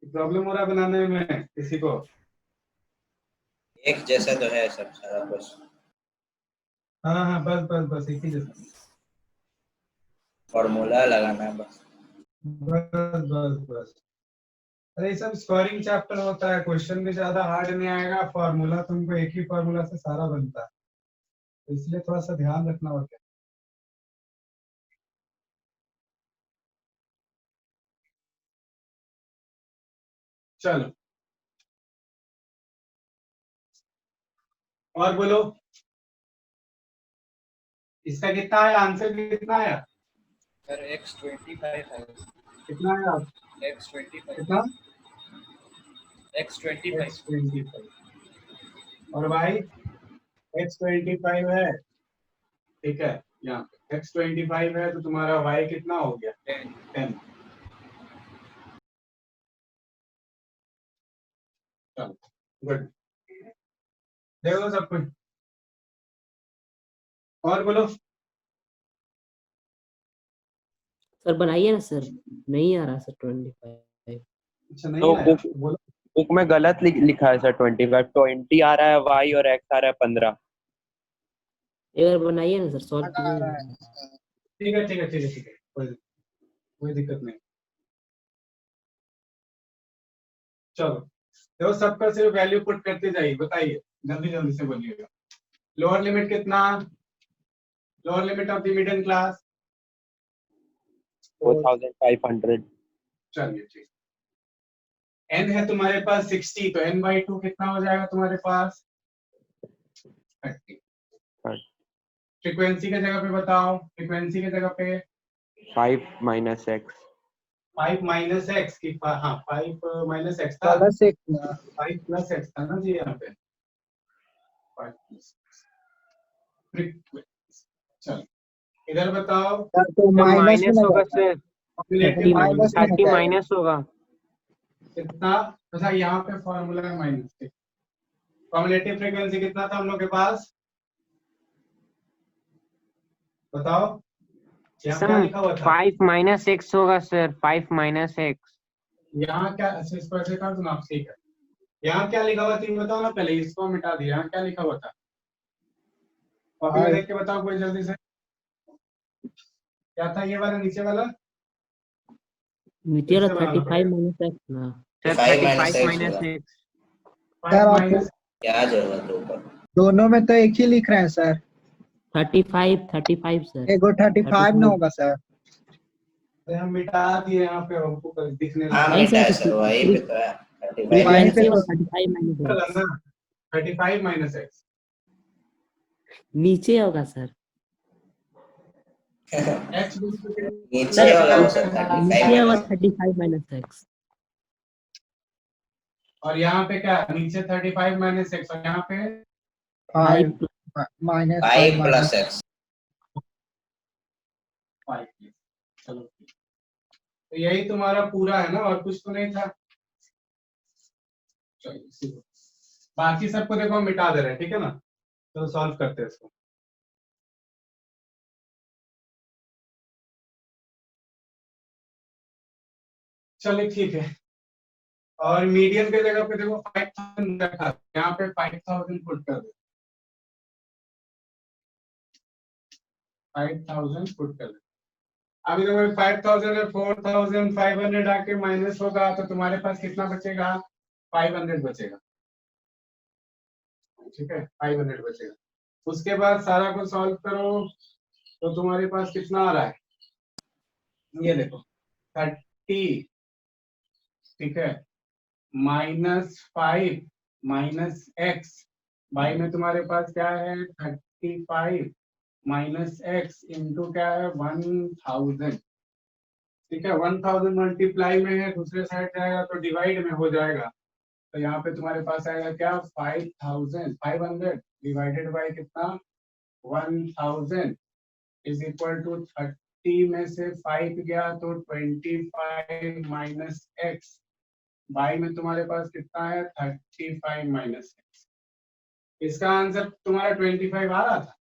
Problem हो रहा है बनाने में किसी को? एक जैसा तो है सब सारा कुछ। हाँ हाँ, बस बस बस एक ही जैसा। फॉर्मूला लगाना है बस। बस बस बस। अरे ये सब स्कोरिंग चैप्टर होता है, क्वेश्चन भी ज्यादा हार्ड नहीं आएगा, फॉर्मूला तुमको एक ही फॉर्मूला से सारा बनता है, तो इसलिए थोड़ा सा ध्यान रखना होता है। चलो और बोलो, इसका कितना है आंसर, कितना है? सर x25 है। कितना है आप? x25 कितना? x25 x25। और भाई x25 है, ठीक है। यहाँ पे x25 है तो तुम्हारा y कितना हो गया? 10। चलो गुड, देखो सब कुछ। और बोलो। सर बनाइए ना सर, नहीं आ रहा सर 25। अच्छा नहीं तो आया, बुक बोलो। बुक में गलत लिखा है सर। 20 आ रहा है y और x आ रहा है 15। एक बार बनाइए ना सर, सॉल्व आ रहा कीजिए। है। ठीक है ठीक है ठीक है ठीक है, कोई दिक्कत नहीं। चलो देखो, सबका सिर्फ वैल्यू पुट करते जाइए, बताइए जल्दी जल्दी से बोलिएगा। लोअर लिमिट कितना? Lower limit of the middle class? 4500। चलिए ठीक। n है तुम्हारे पास 60, तो n/2 कितना हो जाएगा तुम्हारे पास? 30। फ्रीक्वेंसी की जगह पे बताओ, फ्रीक्वेंसी की जगह पे 5 - x। 5 माइनस एक्स की, हाँ 5 माइनस एक्स था, प्लस एक ना। 5 प्लस एक्स था ना जी यहाँ पे, 5 प्लस फ्रीक्वेंसी। चलो इधर बताओ, सर तो माइनस में माइनस ना होगा जाता सर, कम्युलेटिव माइनस में ना 30 जाएगा। माइनस होगा। कितना? अच्छा यहाँ पे फॉर्मूला है माइनस के। कम्युलेटिव फ्रीक्वेंसी कितना था हम लोग के पास, बताओ? यहाँ क्या सर लिखा हुआ था? 5 - x होगा सर, 5 - x। यहाँ क्या, अच्छा इसको ऐसे कर दूं आप, ठीक है। यहाँ क्या लिखा हुआ था ये बताओ ना, पहले इसको मिटा दिया। यहाँ क्या लिखा हुआ था, कॉपी में देख के बताओ कोई जल्दी से। क्या था ये वाला, नीचे वाला? नीचे वाला फिर से बनाना 35 पड़ेगा। माइनस एक्स ना। सर 5 35 - x माइनस होगा। x। सर 5 आप माइनस, क्या जरूरत है ऊपर? दोनों में तो एक ही लिख रहे हैं सर। 35 सर। एगो 35 ना 35। होगा सर। हम मिटा दिए यहाँ पे, हमको कल दिखने हाँ लगा नहीं मिटा सर, है तो सर, वही पे तो है। 35 वहीं पे फ्रीक्वेंसी तो और 35 माइनस एक्स ना, 35 माइनस एक्स। नीचे होगा सर। एक्स नीचे सर होगा वो सर, 35 नीचे होगा माइनस। 35 minus x. और यहाँ पे क्या, नीचे 35 माइनस एक्स, और यहाँ पे 5 5 माइनस 5 5 माइनस। + x। 5। चलो तो यही तुम्हारा पूरा है ना, और कुछ तो नहीं था। चलो इसी को, बाकी सबको देखो हम मिटा दे रहे हैं, ठीक है ना। तो सॉल्व करते हैं इसको। चलिए ठीक है। और मीडियन के जगह पे देखो 5000 रखा, यहाँ पे 5000 पुट कर दो। 5000 पुट कर दो। अभी देखो 5000 और 4500 आके माइनस होगा, तो तुम्हारे पास कितना बचेगा? 500 बचेगा, ठीक है। 500 बचेगा। उसके बाद सारा को सॉल्व करो, तो तुम्हारे पास कितना आ रहा है, ये देखो 30, ठीक है, -5 माइनस एक्स, बाई में तुम्हारे पास क्या है 35 माइनस एक्स इंटू क्या है 1000, ठीक है। 1000 मल्टीप्लाई में है, दूसरे साइड जाएगा तो डिवाइड में हो जाएगा, तो यहाँ पे तुम्हारे पास आएगा क्या 500 डिवाइडेड बाई कितना 1000 इज इक्वल टू 30 में से 5 गया तो 25 माइनस एक्स, बाई में तुम्हारे पास कितना है 35 माइनस एक्स। इसका आंसर तुम्हारा 25 आ रहा था।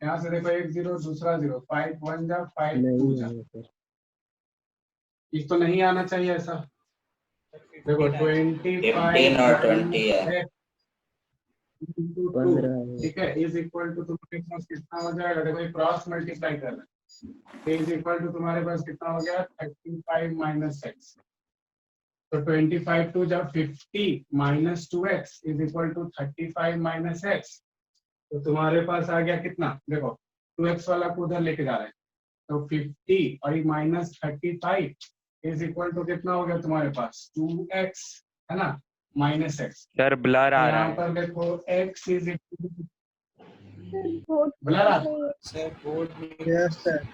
यहाँ से देखो, एक जीरो दूसरा जीरो, 5 1 जा 5 2 नहीं जा, है सर। ये तो नहीं आना चाहिए ऐसा। देखो 25 15 और 20 है। into 2, 15 है। ठीक है, इज इक्वल टू तुम्हारे पास कितना हो जाएगा, देखो क्रॉस मल्टीप्लाई कर रहे हैं, इज इक्वल टू तुम्हारे पास कितना हो गया 35 माइनस एक्स। तो 25 टू जब 50 minus 2x is equal to 35 minus x, तो तुम्हारे पास आ गया कितना, देखो 2x वाला को उधर लेके जा रहे हैं, तो 50 और माइनस 35 इज इक्वल टू कितना हो गया तुम्हारे पास 2x, है ना, माइनस एक्स। सर ब्लर आ रहा यहाँ है। पर देखो x इज ब्लर आ, सर बोर्ड में यस सर।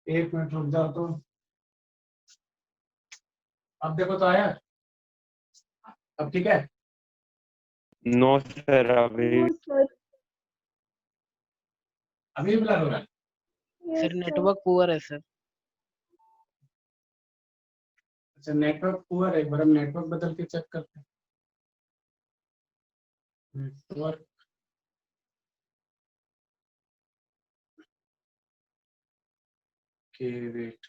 एक मिनट रुक जाओ तो, अब देखो तो आया, अब ठीक है, नो सर अभी अभी ब्लर हो रहा है। सर नेटवर्क पुअर है सर। अच्छा नेटवर्क पुअर है, एक बार हम नेटवर्क बदल के चेक करते हैं। नेटवर्क के वेट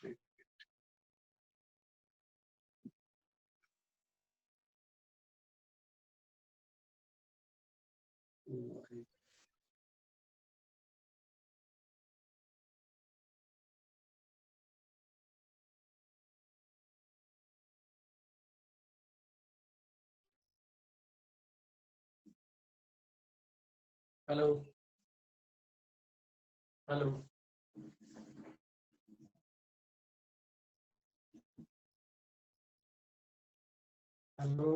हेलो हेलो हेलो,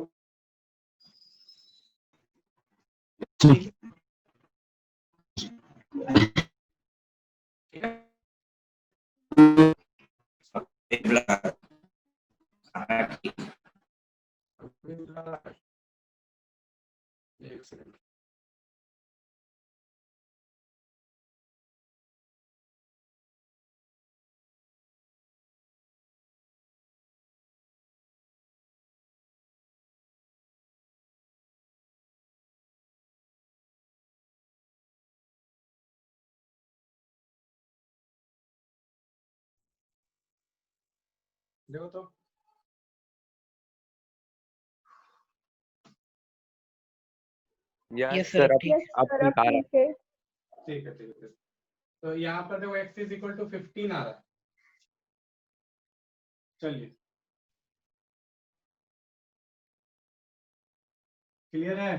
ठीक है, ब्लर। एक सेकंड, देखो तो, यस यस सर सर अब ठीक। अब ठीक आ रहा है। ठीक है ठीक है। तो यहाँ पर देखो x इज इक्वल टू 15 आ रहा है, चलिए क्लियर है।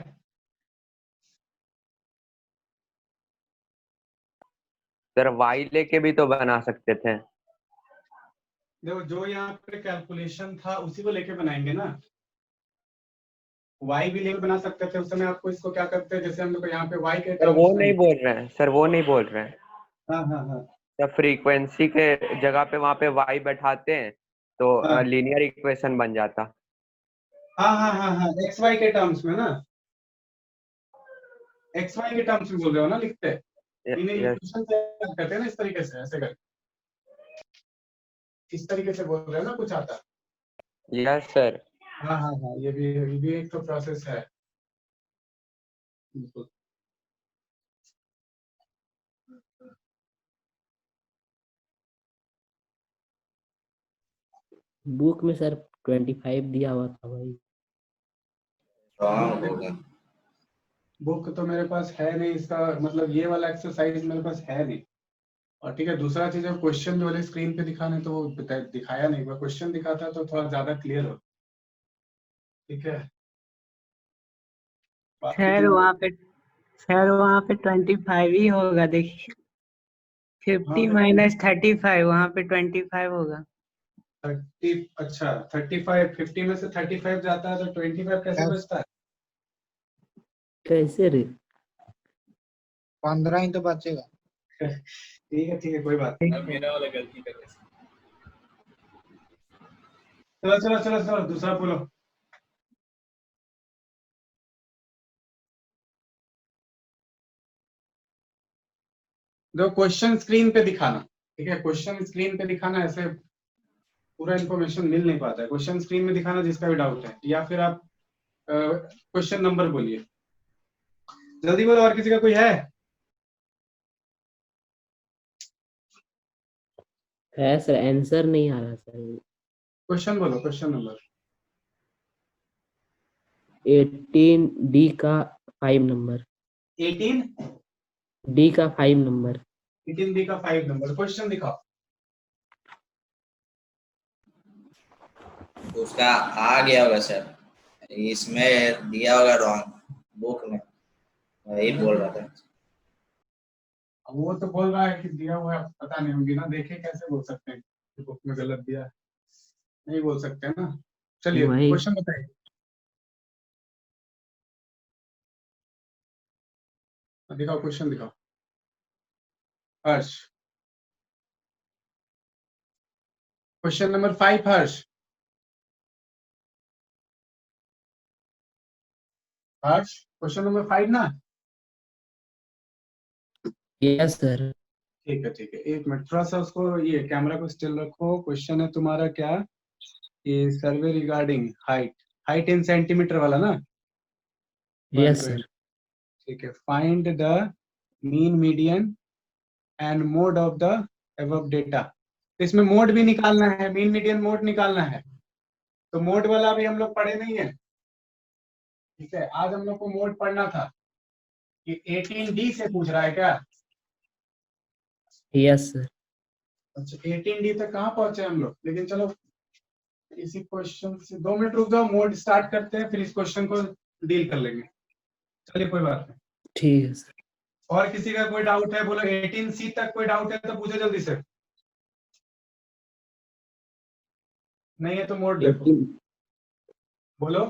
सर वाई लेके भी तो बना सकते थे। देखो जो यहाँ पे कैलकुलेशन था उसी को लेके बनाएंगे ना, y भी लेके बना सकते थे, उस समय आपको इसको क्या करते हैं, जैसे हम लोग यहाँ पे y के सर वो टर्म्स नहीं में, बोल रहे हैं, सर वो नहीं बोल रहे हैं। हाँ हाँ हाँ सर फ्रीक्वेंसी के जगह पे वहां पे वाई बैठाते हैं तो हाँ लीनियर इक्वेशन बन जाता। हाँ हाँ हाँ हाँ एक्स वाई के टर्म्स में ना, एक्स वाई के टर्म्स में बोल रहे हो ना, लिखते हैं इन्हें यस इक्वेशन करते हैं ना, इस तरीके से, ऐसे कर, इस तरीके से बोल रहे हो ना, कुछ आता। Yes sir. हाँ हाँ हाँ ये भी एक तो प्रोसेस है, बिल्कुल। बुक में सर 25 दिया हुआ था भाई। रॉन्ग होगा। बुक तो मेरे पास है नहीं, इसका मतलब ये वाला एक्सरसाइज मेरे पास है नहीं। और ठीक है, दूसरा चीज है क्वेश्चन जो वाले स्क्रीन पे दिखाने, तो वो दिखाया नहीं, वो क्वेश्चन दिखाता तो थोड़ा ज्यादा क्लियर हो, ठीक है। बाकी सर तुम, वहाँ पे 25 ही होगा, देखिए हाँ 50 माइनस 35 वहाँ पे 25 होगा। 30, अच्छा 35, 50 में से 35 जाता है तो 25 कैसे बचता है? कैसे रे? 15 ही तो बचेगा। ठीक है कोई बात नहीं। मेरा वाला गलती कर रहे, चलो चलो चलो चलो दूसरा बोलो। जो क्वेश्चन स्क्रीन पे दिखाना, ठीक है, क्वेश्चन स्क्रीन पे दिखाना, ऐसे पूरा इन्फॉर्मेशन मिल नहीं पाता है, क्वेश्चन स्क्रीन में दिखाना जिसका भी डाउट है, या फिर आप क्वेश्चन नंबर बोलिए, जल्दी बोलो, और किसी का कोई है? है सर, आंसर नहीं आ रहा सर। क्वेश्चन बोलो, क्वेश्चन नंबर 18 डी का 5 नंबर, 18 डी का 5 नंबर। 18 बी का 5 नंबर, क्वेश्चन दिखाओ। उसका आ गया होगा सर, इसमें दिया होगा रॉन्ग बुक में, वही बोल रहा था। अब वो तो बोल रहा है कि दिया हुआ है, पता नहीं, हम बिना देखे कैसे बोल सकते हैं कि बुक में गलत दिया है? नहीं बोल सकते ना। चलिए वही। क्वेश्चन बताइए, दिखाओ क्वेश्चन दिखाओ। हर्ष, क्वेश्चन नंबर 5 हर्ष। हर्ष क्वेश्चन नंबर 5 ना? Yes sir. ठीक है ठीक है, एक मिनट, थोड़ा सा उसको, ये कैमरा को स्टिल रखो। क्वेश्चन है तुम्हारा क्या? ये survey regarding height, height in centimetre वाला ना? यस 120। सर। ठीक है, find the mean median and mode of the above data. इसमें मोड भी निकालना है, मीन मीडियन मोड निकालना है। तो मोड वाला भी हम लोग पढ़े नहीं है, ठीक है। आज हम लोग को मोड पढ़ना था। ये 18D से पूछ रहा है क्या? Yes sir. अच्छा 18D तक कहाँ पहुंचे हम लोग, लेकिन चलो इसी क्वेश्चन से 2 मिनट रुक जाओ, मोड स्टार्ट करते हैं, फिर इस क्वेश्चन को डील कर लेंगे। चलिए कोई बात नहीं। ठीक है सर। और किसी का कोई डाउट है बोलो, 18C तक कोई डाउट है तो पूछो जल्दी से, नहीं है तो मोड देखो, 18 बोलो।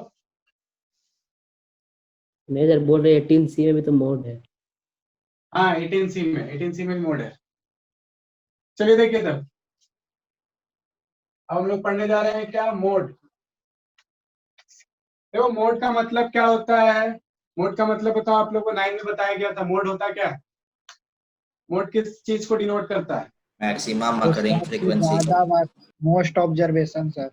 नहीं सर, बोल रहे 18 सी में भी तो मोड है। हाँ 18C में मोड है। चलिए देखिए तब, अब हम लोग पढ़ने जा रहे हैं क्या? मोड। देखो मोड का मतलब क्या होता है? मोड का मतलब बताओ, आप लोग को 9 में बताया गया था। मोड होता क्या? मोड किस चीज को डिनोट करता है? मैक्सिमम अकरिंग सबसे फ्रीक्वेंसी। ज्यादा most observation sir.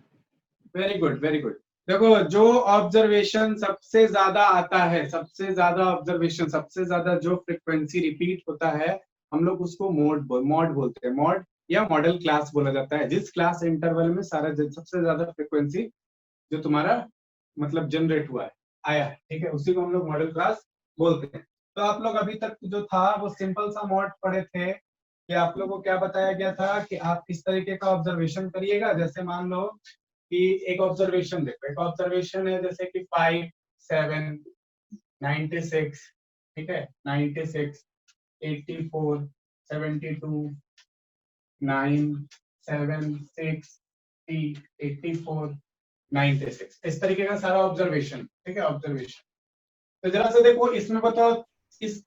Very good very good. देखो जो ऑब्जर्वेशन सबसे ज्यादा आता है, सबसे ज्यादा ऑब्जर्वेशन, सबसे ज्यादा जो फ्रीक्वेंसी रिपीट होता है, हम लोग उसको मॉड बोलते हैं। मॉड या मॉडल क्लास बोला जाता है। जिस क्लास इंटरवल में सारा सबसे ज्यादा फ्रीक्वेंसी जो तुम्हारा मतलब जनरेट हुआ है, आया है, ठीक है, उसी को हम लोग मॉडल क्लास बोलते हैं। तो आप लोग अभी तक जो था वो सिंपल सा मॉड पढ़े थे कि आप लोगों को क्या बताया गया था कि आप किस तरीके का ऑब्जर्वेशन करिएगा। जैसे मान लो कि एक ऑब्जर्वेशन देखो, एक ऑब्जर्वेशन है जैसे कि 5, 7, 96, ठीक है, 96, 84, 72, 9, 7, 6, 84, 96, इस तरीके का सारा ऑब्जर्वेशन, ठीक है, ऑब्जर्वेशन। तो जरा से देखो इसमें बताओ, इस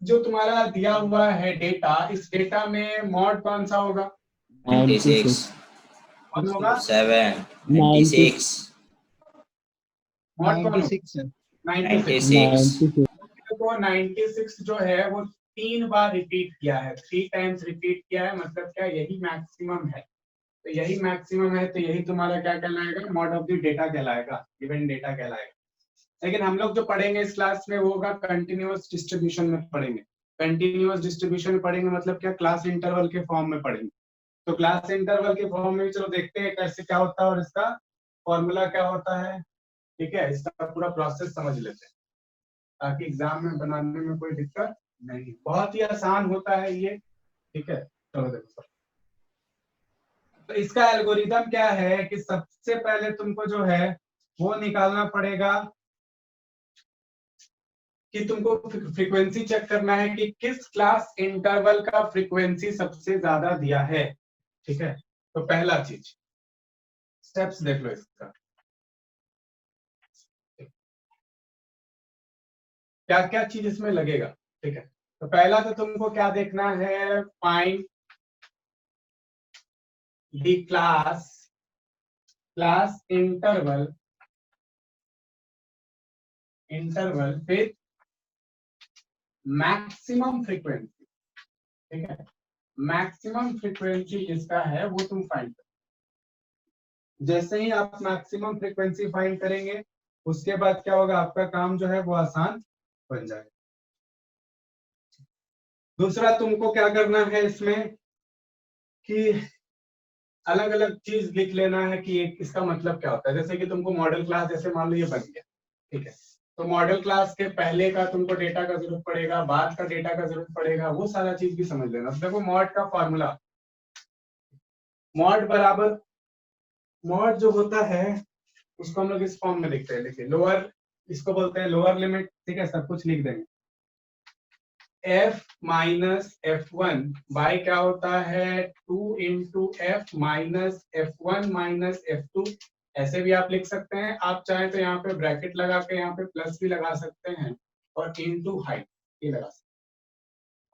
जो तुम्हारा दिया हुआ है डेटा, इस डेटा में मॉड कौन सा होगा? 96, कौन होगा? 7, 96, मॉड कौन होगा? 96 सर। 96। 96, तो 96 जो है वो 3 बार रिपीट किया है, 3 टाइम्स रिपीट किया है, मतलब क्या, यही मैक्सिमम है। तो यही मैक्सिमम है, तो यही तुम्हारा क्या कहलाएगा? मॉड ऑफ द डेटा कहलाएगा, गिवन डेटा कहलाएगा। लेकिन हम लोग जो पढ़ेंगे इस क्लास में वो होगा कंटिन्यूअस डिस्ट्रीब्यूशन में पढ़ेंगे। कंटिन्यूअस डिस्ट्रीब्यूशन में पढ़ेंगे मतलब क्या? क्लास इंटरवल के फॉर्म में पढ़ेंगे। तो क्लास इंटरवल के फॉर्म में भी चलो देखते हैं कैसे क्या होता है और इसका फॉर्मूला क्या होता है, ठीक है, इसका पूरा प्रोसेस समझ लेते हैं ताकि एग्जाम में बनाने में कोई दिक्कत नहीं। बहुत ही आसान होता है ये, ठीक है। चलो देखो, तो इसका एल्गोरिदम क्या है कि सबसे पहले तुमको जो है वो निकालना पड़ेगा कि तुमको फ्रीक्वेंसी चेक करना है कि किस क्लास इंटरवल का फ्रीक्वेंसी सबसे ज्यादा दिया है, ठीक है। तो पहला चीज, स्टेप्स देख लो इसका, क्या क्या चीज इसमें लगेगा, ठीक है। तो पहला तो तुमको क्या देखना है? Find the class interval with maximum frequency, ठीक है। मैक्सिमम फ्रीक्वेंसी इसका है वो तुम फाइंड करो। जैसे ही आप मैक्सिमम फ्रीक्वेंसी फाइंड करेंगे उसके बाद क्या होगा, आपका काम जो है वो आसान बन जाएगा। दूसरा तुमको क्या करना है इसमें कि अलग अलग चीज लिख लेना है कि इसका मतलब क्या होता है। जैसे कि तुमको मॉडल क्लास, जैसे मान लो ये बन गया, ठीक है, तो मॉडल क्लास के पहले का तुमको डेटा का जरूरत पड़ेगा, बाद का डेटा का जरूरत पड़ेगा, वो सारा चीज भी समझ लेना। तो देखो मॉड का फॉर्मूला, मॉड बराबर, मॉड जो होता है उसको हम लोग इस फॉर्म में लिखते हैं, देखिए लोअर, इसको बोलते हैं लोअर लिमिट, ठीक है, सब कुछ लिख देंगे। f माइनस f1 बाय क्या होता है 2 into F minus f1 minus f2, ऐसे भी आप लिख सकते हैं। आप चाहें तो यहाँ पे ब्रैकेट लगा के यहाँ पे प्लस भी लगा सकते हैं और इनटू हाइट ये लगा सकते हैं।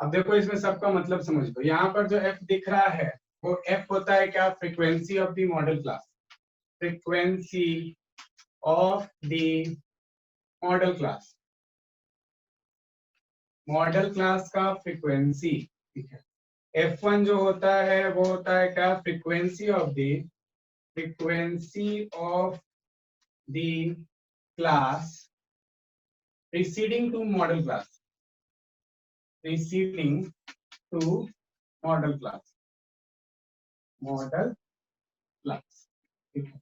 अब देखो इसमें सबका मतलब समझ लो, यहाँ पर जो f दिख रहा है वो f होता है क्या, frequency of the modal class, frequency of the modal class, modal class का फ्रीक्वेंसी, ठीक है। F1 जो होता है वो होता है क्या, frequency of the class preceding to modal class, preceding to modal class, modal class, ठीक है।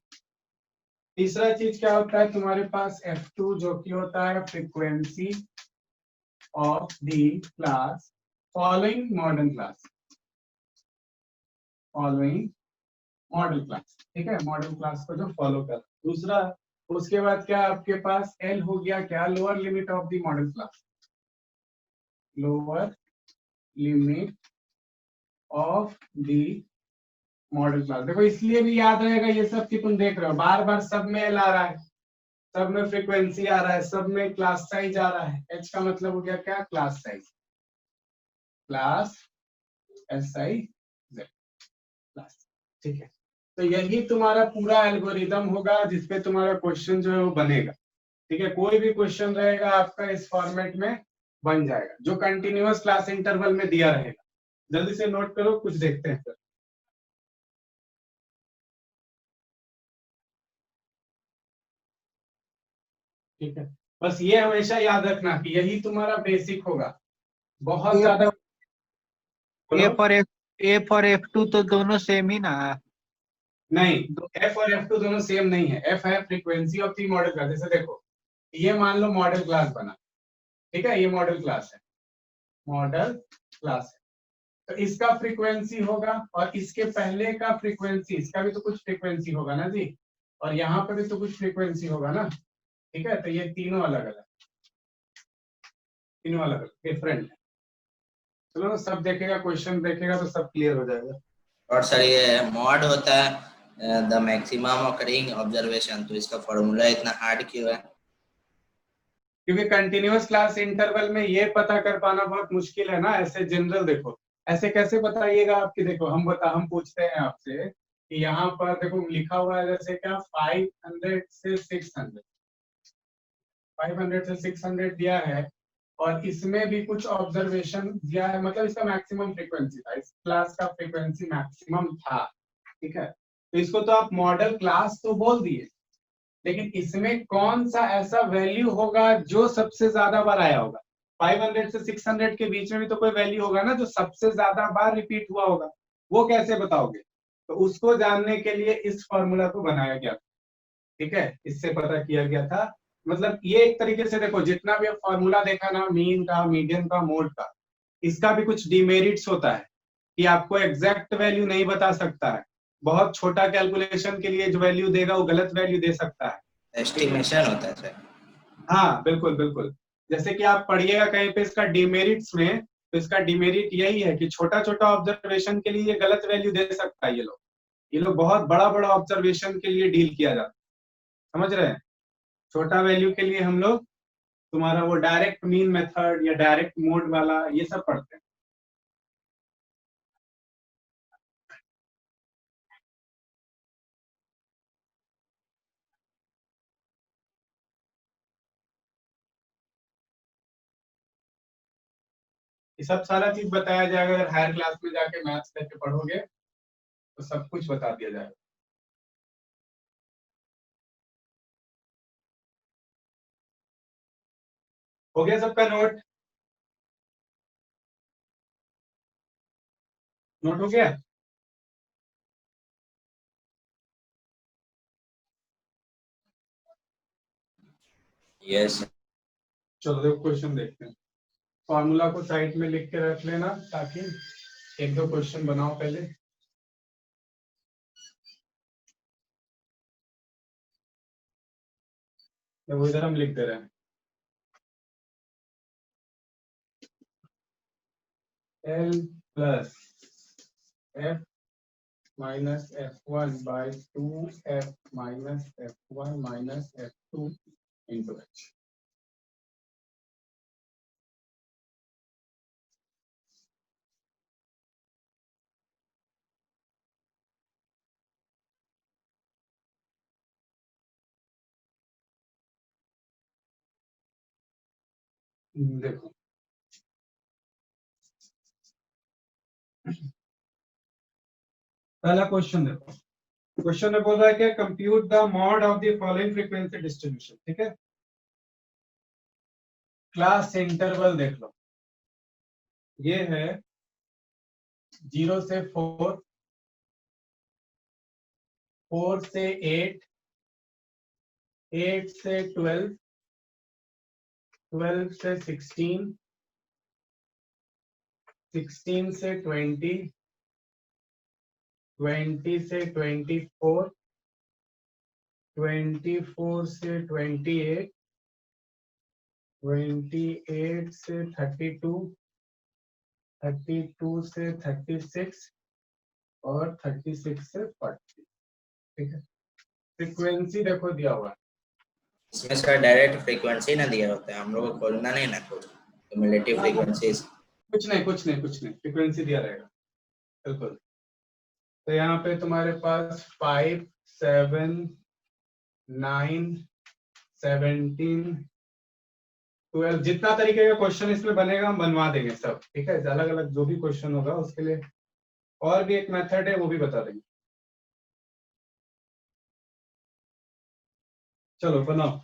तीसरा चीज क्या होता है तुम्हारे पास F2 जो कि होता है frequency of the class following model class, following model class, ठीक है, मॉडल क्लास को जो फॉलो कर। दूसरा, उसके बाद क्या आपके पास L हो गया क्या, lower limit of the modal class, lower limit of the modal class. देखो इसलिए भी याद रहेगा ये सब कि तुम देख रहे हो बार बार सब में L आ रहा है, सब में फ्रीक्वेंसी आ रहा है, सब में क्लास साइज आ रहा है। H का मतलब हो गया क्या, class size, class SIZ class, ठीक है। तो यही तुम्हारा पूरा एल्गोरिदम होगा जिसपे तुम्हारा क्वेश्चन जो है वो बनेगा, ठीक है। कोई भी क्वेश्चन रहेगा आपका इस फॉर्मेट में बन जाएगा, जो कंटिन्यूअस क्लास इंटरवल में दिया रहेगा। जल्दी से नोट करो, कुछ देखते हैं सर। ठीक है, बस ये हमेशा याद रखना कि यही तुम्हारा बेसिक होगा, बहुत ज्यादा। ए फॉर F2 तो दोनों सेम ही ना है। नहीं, F और F2 दोनों सेम नहीं है। F है frequency of the modal class. जैसे देखो ये मान लो मॉडल क्लास बना, ठीक है, ये मॉडल क्लास है, मॉडल क्लास है, तो इसका फ्रीक्वेंसी होगा और इसके पहले का फ्रीक्वेंसी, इसका भी तो कुछ फ्रीक्वेंसी होगा ना जी, और यहाँ पे भी तो कुछ फ्रीक्वेंसी होगा ना, ठीक है। तो ये तीनों अलग अलग, तीनों अलग अलग डिफरेंट है। चलो सब देखेगा, क्वेश्चन देखेगा तो सब क्लियर हो जाएगा। और सर ये मॉड होता है द मैक्सिमम ऑकरिंग ऑब्जर्वेशन, तो इसका फॉर्मूला इतना हार्ड क्यों है? क्योंकि कंटिन्यूअस क्लास इंटरवल में ये पता कर पाना बहुत मुश्किल है ना। ऐसे जनरल देखो, ऐसे कैसे बताइएगा आपकी, देखो हम पूछते हैं आपसे कि यहाँ पर देखो लिखा हुआ है जैसे क्या 500 से 600, 500 से 600 दिया है और इसमें भी कुछ ऑब्जर्वेशन दिया है, मतलब इसका मैक्सिमम फ्रीक्वेंसी था, इस क्लास का फ्रीक्वेंसी मैक्सिमम था, ठीक है। तो इसको तो आप मॉडल क्लास तो बोल दिए, लेकिन इसमें कौन सा ऐसा वैल्यू होगा जो सबसे ज्यादा बार आया होगा। 500 से 600 के बीच में भी तो कोई वैल्यू होगा ना जो सबसे ज्यादा बार रिपीट हुआ होगा, वो कैसे बताओगे। तो उसको जानने के लिए इस फॉर्मूला को बनाया गया, ठीक है, इससे पता किया गया था। मतलब ये एक तरीके से देखो, जितना भी फॉर्मूला देखा ना, मीन का, मीडियन का, मोड का, इसका भी कुछ डिमेरिट्स होता है कि आपको एग्जैक्ट वैल्यू नहीं बता सकता है। बहुत छोटा कैलकुलेशन के लिए जो वैल्यू देगा वो गलत वैल्यू दे सकता है, एस्टिमेशन होता है सर। हाँ बिल्कुल बिल्कुल। जैसे कि आप पढ़िएगा कहीं पे इसका डिमेरिट्स में, तो इसका डिमेरिट यही है कि छोटा छोटा ऑब्जर्वेशन के लिए ये गलत वैल्यू दे सकता है। ये लोग बहुत बड़ा बड़ा ऑब्जर्वेशन के लिए डील किया जाता है, समझ रहे हैं। छोटा वैल्यू के लिए हम लोग तुम्हारा वो डायरेक्ट मीन मेथड या डायरेक्ट मोड वाला ये सब पढ़ते हैं। ये सब सारा चीज बताया जाएगा, अगर हायर क्लास में जाके मैथ्स लेके पढ़ोगे तो सब कुछ बता दिया जाएगा। हो गया सबका नोट, नोट हो गया। यस चलो देखो क्वेश्चन देखते हैं। फॉर्मूला को साइड में लिख के रख लेना ताकि एक दो क्वेश्चन बनाओ पहले। देखो इधर हम लिख दे रहे हैं L plus F minus F1 by 2F minus F1 minus F2 into H। देखो पहला क्वेश्चन देखो। क्वेश्चन में बोल रहा है कि compute the mod of the following frequency distribution. ठीक है, क्लास इंटरवल देख लो, ये है 0 से 4, 4 से 8, 8 से 12, 12 से 16, 16 से 20, 20 से 24, 24 से 28, 28 से 32, 32 से 36 और 36 से 40। ठीक है, फ्रीक्वेंसी देखो दिया हुआ है। इसमें सर डायरेक्ट फ्रीक्वेंसी ना दिया होता है, हम लोग को खोलना नहीं ना खुद क्यूमुलेटिव फ्रीक्वेंसीज। कुछ नहीं, फ्रीक्वेंसी दिया रहेगा बिल्कुल। तो यहाँ पे तुम्हारे पास 5, 7, 9, 17, 12 जितना तरीके का क्वेश्चन इसमें बनेगा हम बनवा देंगे सब। ठीक है, अलग अलग जो भी क्वेश्चन होगा उसके लिए और भी एक मेथड है वो भी बता देंगे। चलो बनाओ,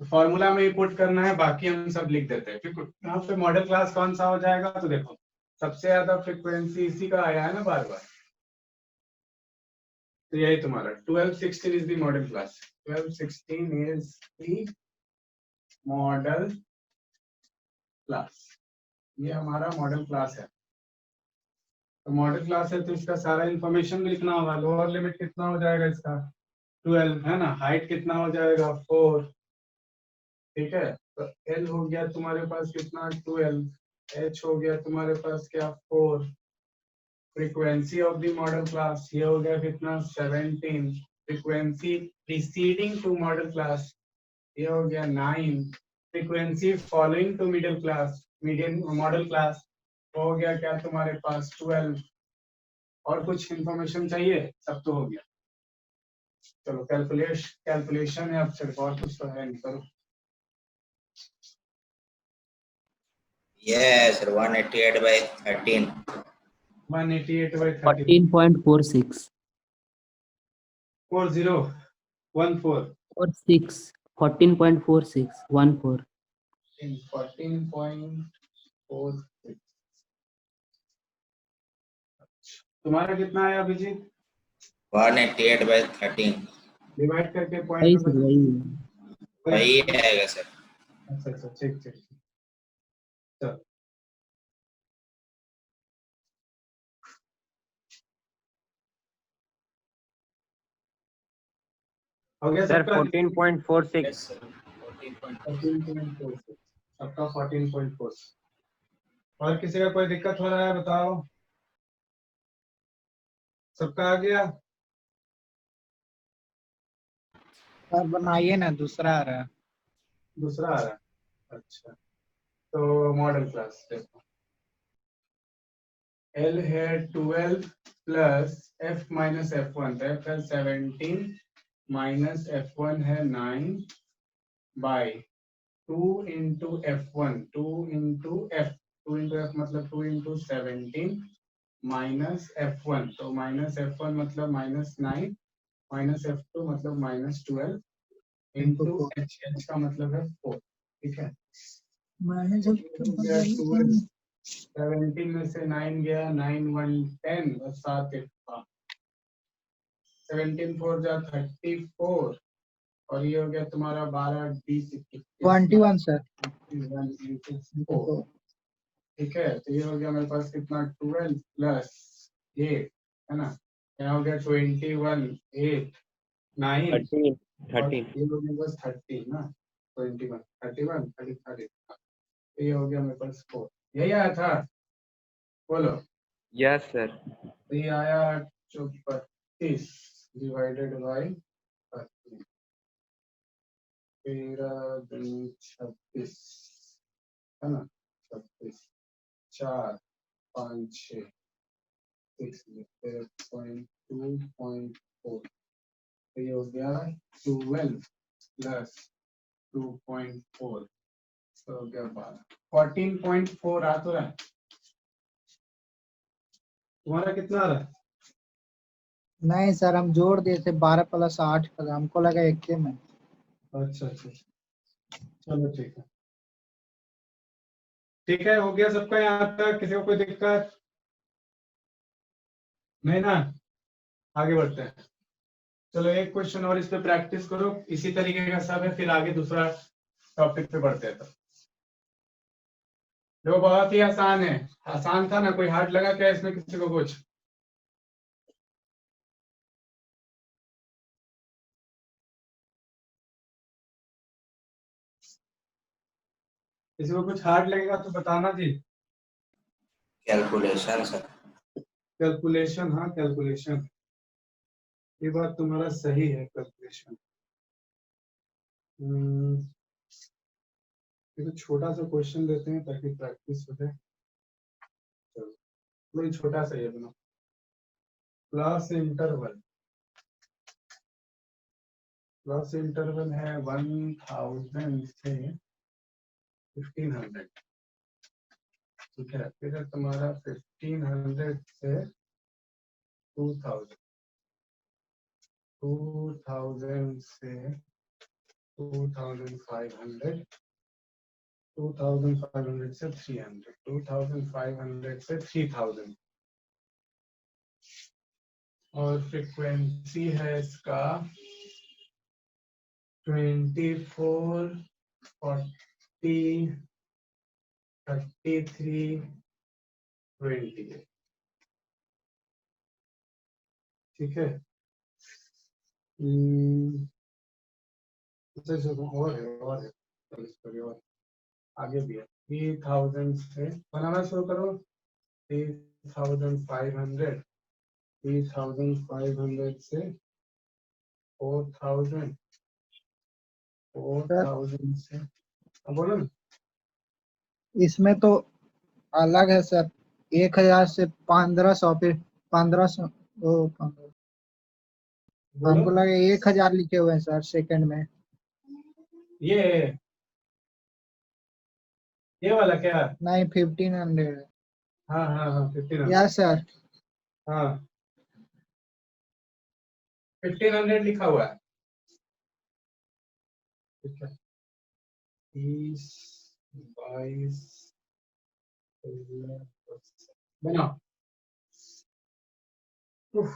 फॉर्मूला में ही पुट करना है, बाकी हम सब लिख देते हैं। ठीक है, यहाँ पे मॉडल क्लास कौन सा हो जाएगा, तो देखो सबसे ज्यादा फ्रीक्वेंसी इसी का आया है ना बार बार, तो यही तुम्हारा 12, 16 is the modal class. 12, 16 is the modal class, ये हमारा मॉडल क्लास है। तो मॉडल क्लास है तो इसका सारा इंफॉर्मेशन भी लिखना होगा। लोअर लिमिट कितना हो जाएगा इसका 12 है ना, हाइट कितना हो जाएगा 4। ठीक है, तो L हो गया तुम्हारे पास कितना 12, H हो गया तुम्हारे पास क्या 4, frequency of the modal class ये हो गया कितना 17, frequency preceding to modal class ये हो गया 9, frequency following to middle class medium modal class हो गया क्या तुम्हारे पास 12। और कुछ इंफॉर्मेशन चाहिए, सब तो हो गया। चलो कैलकुलेशन है अब, सिर्फ और कुछ तो है नहीं, करो। Yes sir 188 by 13 188 by 13 14.46 4014 46 14.46 14 14.46। तुम्हारा कितना आया अभिजीत? 188 by 13 डिवाइड करके वही पॉइंट सर वही है। वही आएगा सर। अच्छा ठीक चलो हो गया सर सबका? 14.46। यस सर 14.46 सबका 14.46। और किसी का कोई दिक्कत हो रहा है बताओ? सबका आ गया? सर बनाइए ना, दूसरा आ रहा है। दूसरा आ रहा है, अच्छा। तो मॉडल क्लास देखो, L है 12 प्लस F माइनस F1, तो F है 17 माइनस F1 है 9 by 2 into F1, 2 into F मतलब 2 इंटू 17 माइनस F1, तो माइनस F1 मतलब माइनस 9 माइनस F2 मतलब माइनस 12 इंटू H का मतलब है 4। ठीक है, 17 में से 9 गया, 9 1 10 और 7 1 5, 17 4 जा 34 और ये हो गया तुम्हारा 21 सर। 4। ठीक है, तो ये हो गया मेरे पास कितना 12 प्लस 8 है ना, यहाँ हो गया 21 8 9 13 और 13 ये हो गया बस 30 ना, 21 31 30 तो ये हो गया मेरे पास 4। यही आया था, बोलो। Yes sir. तो ये आया 32 डिवाइडेड बाई 30, 13 26 है ना, 26 4 5 6 2.4। तो ये हो गया 12 प्लस 2.4 तो हो गया 12 14.4 आ तो रहा है। तुम्हारा कितना आ रहा है? नहीं सर, हम जोड़ दिए थे 12 + 8 का, हमको लगा एक के में। अच्छा अच्छा, चलो ठीक है, ठीक है, हो गया सबका यहाँ तक, किसी को कोई दिक्कत नहीं ना? आगे बढ़ते हैं। चलो एक क्वेश्चन और इस पे प्रैक्टिस करो, इसी तरीके का सब है, फिर आगे दूसरा टॉपिक पे बढ़ते हैं। तो जो बहुत ही आसान है, आसान था ना, कोई हार्ड लगा क्या इसमें किसी को कुछ? किसी को कुछ हार्ड लगेगा तो बताना जी। Calculation sir. कैलकुलेशन, हाँ कैलकुलेशन, ये बात तुम्हारा सही है, कैलकुलेशन। ये तो छोटा सा क्वेश्चन देते हैं ताकि प्रैक्टिस हो जाए। चलो वही छोटा सा ही अपना क्लास इंटरवल, क्लास इंटरवल है 1000 से 1500। ठीक है, फिर है तुम्हारा 1500 से 2000, 2000 से 2500, 2500 से 300, 2500 से 3000 और फ्रीक्वेंसी है इसका 24 40 33 20। ठीक है, और है और आगे भी है। 3000 से बनाना शुरू करो, 3500, 3500 से 4000, 4000 से, अब बोलो ना। इसमें तो अलग है सर, 1000 से 1500, फिर 1500। ओ 1500, बोलो हमको लगा 1000 लिखे हुए हैं सर सेकंड में। ये वाला क्या? नहीं 1500 है। हाँ हाँ हाँ 1500, यस सर। हाँ 1500 लिखा हुआ है। ठीक है, 30 22 बनाओ। उफ,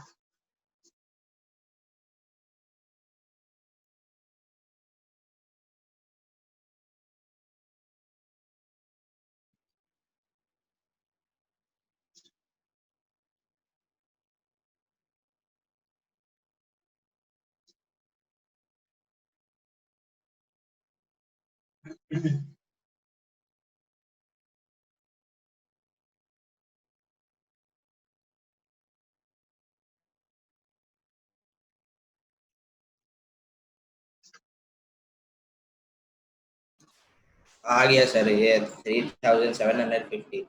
आ गया सर, ये 3750।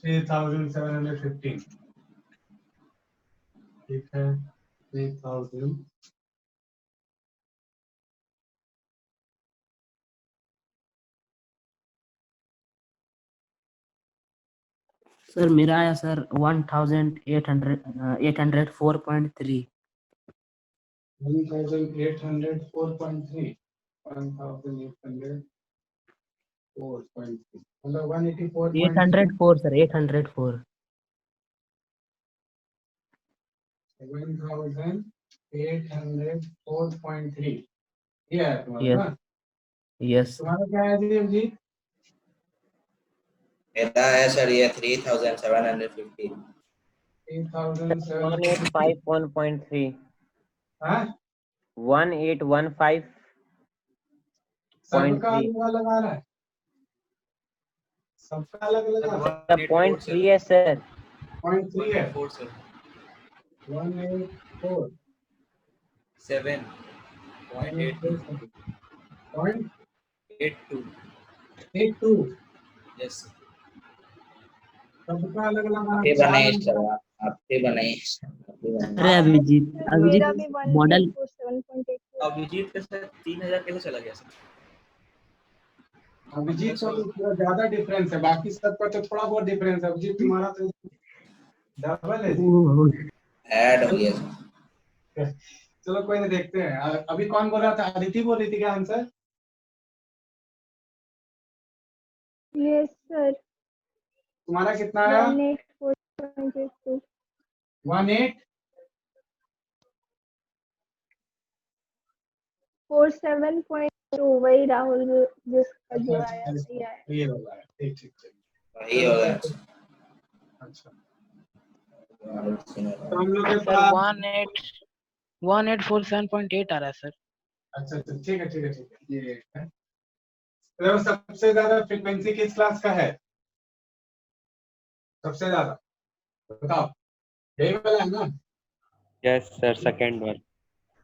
3715। ठीक है, 3000 सर मेरा आया सर 1804.3। 1804.3, 1804.3 मतलब 184.3, 804 सर, 804। 1804.3 ये है तुम्हारा Yes. ना? यस तुम्हारा क्या है जी अभिजीत? मेरा है सर ये 3750। 3007 1851.3 हाँ 1815.3 सबका अलग अलग आ रहा है, सबका अलग अलग आ रहा है। 0.3 है सर 0.3 है 184 184 7 0.82 .82 यस सबका अलग अलग आ रहा आपके है, 4 बनाइए अंक सर का। आपके बनाइए आपके बनाइए। अरे अभिजीत मेरा भी मॉडल 184.7.8 अभिजीत का सर 3000 कैसे चला गया सर? अभिजीत का तो थोड़ा ज्यादा डिफरेंस है, बाकी सबका तो थोड़ा बहुत डिफरेंस है। अभिजीत तुम्हारा तो डबल है जी। ऐड हो गया सर। चलो कोई नहीं, देखते हैं। अभी कौन बोल रहा था? अदिति बोल रही थी क्या आंसर? यस सर तुम्हारा कितना आया? 184.82 18 47.2 वही राहुल जिसका जो अच्छा, आया सही आया। ये वाला है, ठीक ठीक ठीक। वही होगा अच्छा, तो हम लोग के सर पास 1847.8 आ रहा है सर। अच्छा अच्छा, ठीक है ठीक है ठीक है, ये है। तो सबसे ज्यादा फ्रीक्वेंसी किस क्लास का है? सबसे ज्यादा बताओ, यही वाला है ना? यस सर सेकंड वन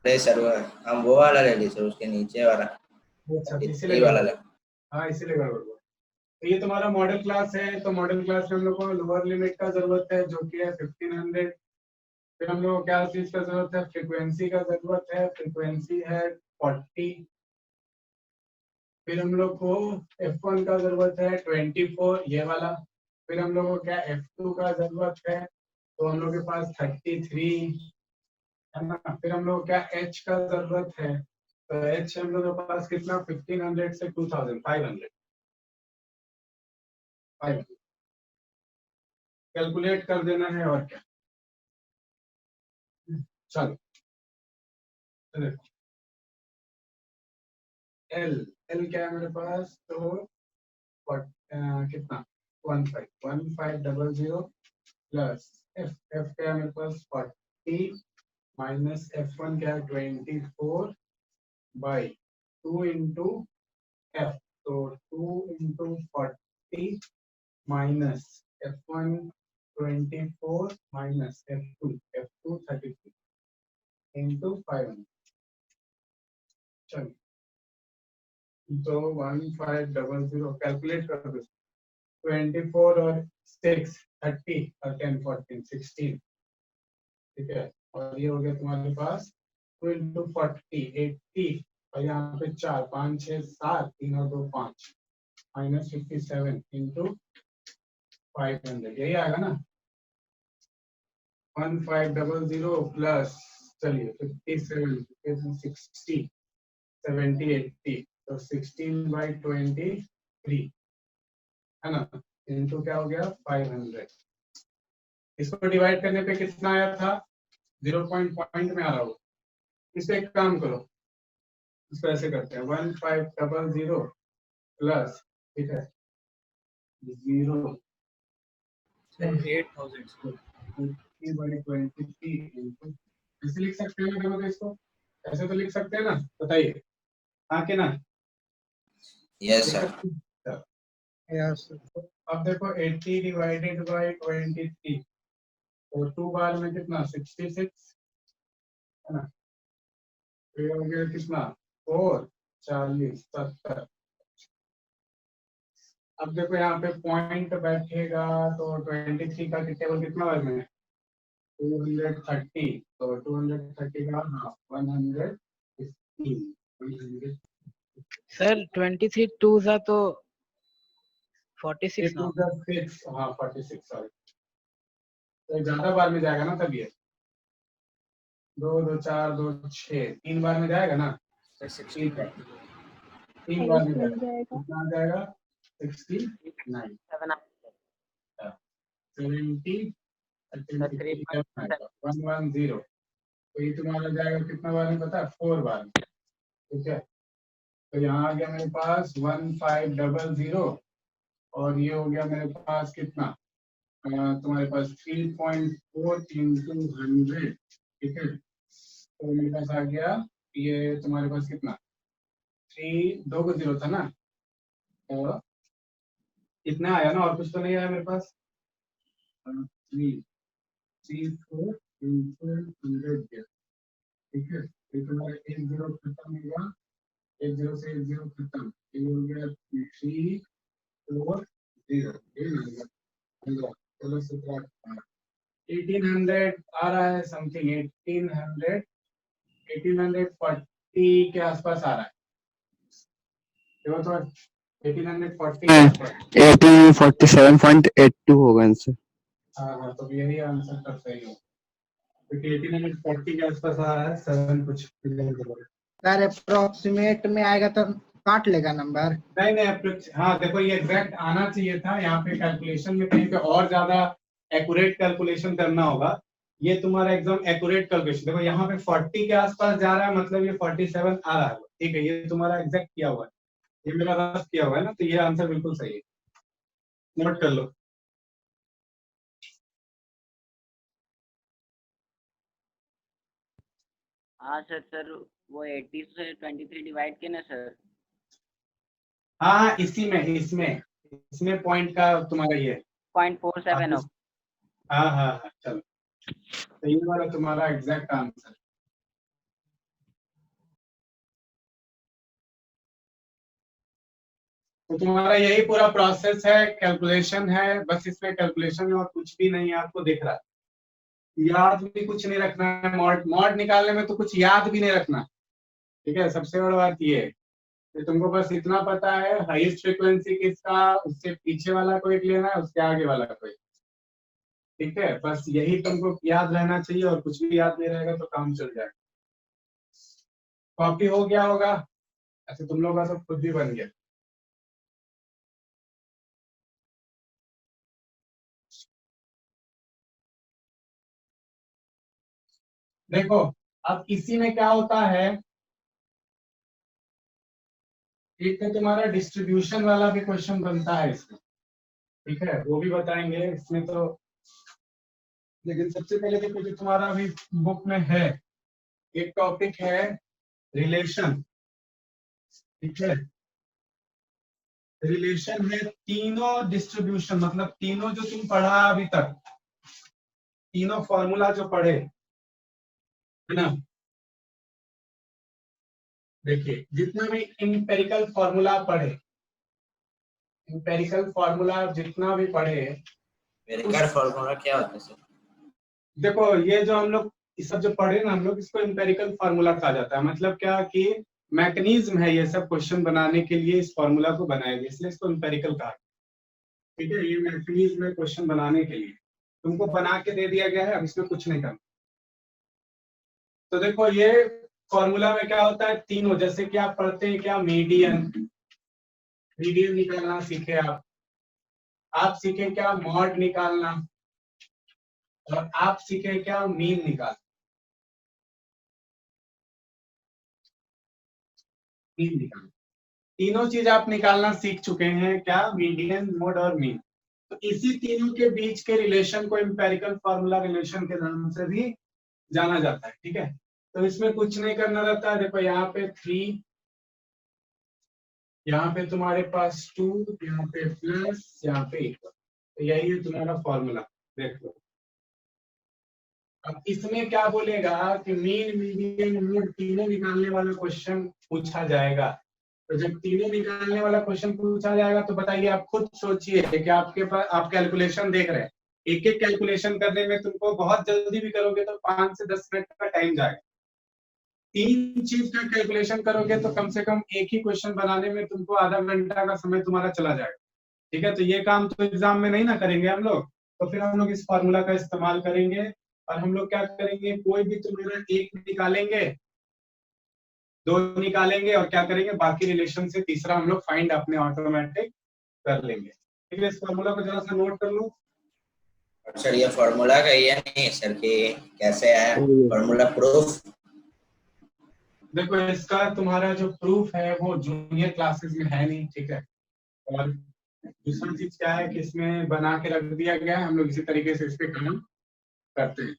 अरे सर हम वो वाला ले ली सर, उसके नीचे वाला अच्छा, ये इसीलिए वाला गड़बड़। ले। हाँ इसीलिए गड़बड़ हुआ। तो ये तुम्हारा मॉडल क्लास है, तो मॉडल क्लास में हम लोग को लोअर लिमिट का जरूरत है जो कि है 1500। फिर हम लोग को क्या चीज का जरूरत है? फ्रीक्वेंसी का जरूरत है, फ्रीक्वेंसी है 40। फिर हम लोग को F1 का जरूरत है 24, ये वाला। फिर हम लोग को क्या F2 का जरूरत है, तो हम लोग के पास 33 है ना। फिर हम लोग को क्या H का जरूरत है, तो H हम लोग के पास कितना? 1500 से 2500 कैलकुलेट कर देना है और क्या। चलो एल एल क्या है मेरे पास? तो कितना? 1500 प्लस एफ एफ क्या है मेरे पास? 40 माइनस F1 क्या है? 24 बाई 2 इंटू एफ, तो 2 into 40 minus F1 24 minus F2 33 into 500। चलो तो 1500 कैलकुलेट कर दो। 24 और 6 30 और 10 14 16, ठीक है। और ये हो गया तुम्हारे पास 2 इंटू 40 80, और यहाँ पे 4 5 6 7 3 और 2 5 माइनस 57 इंटू 500, यही आएगा ना? 1500 प्लस चलिए 57 60 70 80, तो 16/23 है ना, इनटू क्या हो गया? 500। इसको डिवाइड करने पे कितना आया था? 0 पॉइंट में आ रहा हो। इससे एक काम करो, इसको ऐसे करते हैं 1500 प्लस, ठीक है, 0 20/23 ऐसे लिख सकते हैं ना? इसको ऐसे तो लिख सकते हैं ना? बताइए, हाँ कि ना? Yes sir. यस अब देखो 80 डिवाइडेड बाई 23, तो 2 बार में कितना? 66 है ना। तो ये हो गया कितना? 4 40 70। अब देखो यहाँ पे पॉइंट बैठेगा, तो 23 का टेबल कितना बार में? 230, तो 230 का हाफ 115 सर 23 2 था तो 46 ना। 6, हाँ 46, सॉरी। तो ज्यादा बार में जाएगा ना तब ये 2 2 4 2 6 3 बार में जाएगा ना? ठीक है, 3 बार में मिल जाएगा, जाएगा। कितना आ जाएगा? 69 70 110, तो ये तुम्हारा जाएगा कितना बार में पता है? 4 बार में, ठीक है। तो यहाँ आ गया मेरे पास 1500 और ये हो गया मेरे पास कितना तुम्हारे पास 3.4 into 100, ठीक है। तो मेरे पास आ गया ये तुम्हारे पास कितना 2 को 0 था ना, तो इतना आया ना, और कुछ तो नहीं आया मेरे पास। 334 into 100 गया, ठीक है। तो तुम्हारा 1 0 खत्म होगा, 1 0 से 1 0 खत्म, ये हो गया 3 4 0, ये हो गया 15, चलो 17 1800 आ रहा है समथिंग, 1840 के आसपास आ रहा है, देखो तो 1840 के आसपास। 1847.82 होगा इनसे। हाँ, तो यही आंसर कर सही हो, क्योंकि 1840 के आसपास आ रहा है 7 कुछ। सर अप्रोक्सीमेट में आएगा तो काट लेगा नंबर। नहीं, हाँ देखो ये एग्जैक्ट आना चाहिए था, यहाँ पे कैलकुलेशन में कहीं पे और ज्यादा एक्यूरेट कैलकुलेशन करना होगा। ये तुम्हारा एकदम एक्यूरेट कैलकुलेशन, देखो यहाँ पे 40 के आसपास जा रहा है, मतलब ये 47 आ रहा है, ठीक है। ये तुम्हारा एग्जैक्ट किया हुआ है, ये मेरा रफ किया हुआ है ना, तो ये आंसर बिल्कुल सही है, नोट कर लो। हाँ सर वो 80 से 23 डिवाइड किया ना सर। हाँ, इसमें पॉइंट का तुम्हारा ये 0.47 हो। हाँ, चलो, तो ये वाला तुम्हारा एग्जैक्ट आंसर। तो तुम्हारा यही पूरा प्रोसेस है, कैलकुलेशन है, बस इसमें कैलकुलेशन में और कुछ भी नहीं आपको दिख रहा है। याद भी कुछ नहीं रखना है, मॉड निकालने में तो कुछ याद भी नहीं रखना, ठीक है। सबसे बड़ी बात ये है कि तुमको बस इतना पता है हाईएस्ट फ्रीक्वेंसी किसका, उससे पीछे वाला कोई लेना है, उसके आगे वाला कोई, ठीक है। बस यही तुमको याद रहना चाहिए, और कुछ भी याद नहीं रहेगा तो काम चल जाएगा। कॉपी हो गया होगा, ऐसे तुम लोग का सब खुद भी बन गया। देखो अब इसी में क्या होता है, एक तो तुम्हारा डिस्ट्रीब्यूशन वाला भी क्वेश्चन बनता है इसमें, ठीक है, वो भी बताएंगे इसमें तो। लेकिन सबसे पहले देखो जो तुम्हारा अभी बुक में है, एक टॉपिक है रिलेशन, ठीक है। रिलेशन है तीनों डिस्ट्रीब्यूशन, मतलब तीनों जो तुम पढ़ा अभी तक, तीनों फॉर्मूला जो पढ़े है ना, देखिए जितना भी इंपेरिकल फॉर्मूला पढ़े, इंपेरिकल फॉर्मूला जितना भी पढ़े, एम्पिरिकल फॉर्मूला क्या होता है सर? देखो ये जो हम लोग ये सब जो पढ़े ना हम लोग, इसको इंपेरिकल फॉर्मूला कहा जाता है। मतलब क्या कि मैकेनिज्म है ये सब क्वेश्चन बनाने के लिए, इस फॉर्मूला को बनाया गया, इसलिए इसको इंपेरिकल कहा, ठीक है। ये मैकेनिज्म है क्वेश्चन बनाने के लिए, तुमको बना के दे दिया गया है, अब इसमें कुछ नहीं करना। तो देखो ये फॉर्मूला में क्या होता है, तीनों, जैसे कि आप पढ़ते हैं क्या, मीडियन, मीडियन निकालना सीखे आप सीखे क्या मॉड निकालना, और आप सीखे क्या मीन निकालना, मीन निकालना। तीनों चीज आप निकालना सीख चुके हैं, क्या, मीडियन, मोड और मीन। तो इसी तीनों के बीच के रिलेशन को इंपेरिकल फॉर्मूला रिलेशन के नाम से भी जाना जाता है, ठीक है। तो इसमें कुछ नहीं करना रहता है, देखो यहाँ पे 3, यहाँ पे तुम्हारे पास 2, यहाँ पे प्लस, यहाँ पे इक्वल, तो यही है तुम्हारा फॉर्मूला, देख लो। अब इसमें क्या बोलेगा कि मीन, मीडियन, मोड तीनों निकालने वाला क्वेश्चन पूछा जाएगा। तो जब तीनों निकालने वाला क्वेश्चन पूछा जाएगा तो बताइए, आप खुद सोचिए कि आपके पास आप कैलकुलेशन देख रहे हैं, एक एक कैलकुलेशन करने में तुमको बहुत जल्दी भी करोगे तो 5 से 10 मिनट का टाइम जाएगा। 3 चीज का कैलकुलेशन करोगे तो कम से कम एक ही क्वेश्चन बनाने में तुमको आधा घंटा का समय तुम्हारा चला जाएगा, ठीक है। तो ये काम तो एग्जाम में नहीं ना करेंगे हम लोग, तो फिर हम लोग इस फॉर्मूला का इस्तेमाल करेंगे। और हम लोग क्या करेंगे, कोई भी तुम्हारा एक निकालेंगे, 2 निकालेंगे, और क्या करेंगे, बाकी रिलेशन से तीसरा हम लोग फाइंड अपने ऑटोमेटिक कर लेंगे, ठीक है। इस फॉर्मूला को जरा सा नोट कर लो। सर ये फॉर्मूला का ये नहीं सर कि कैसे है फॉर्मूला प्रूफ? देखो इसका तुम्हारा जो प्रूफ है वो जूनियर क्लासेस में है नहीं, ठीक है। और दूसरी चीज क्या है कि इसमें बना के रख दिया गया है, हम लोग इसी तरीके से इस पे काम करते हैं।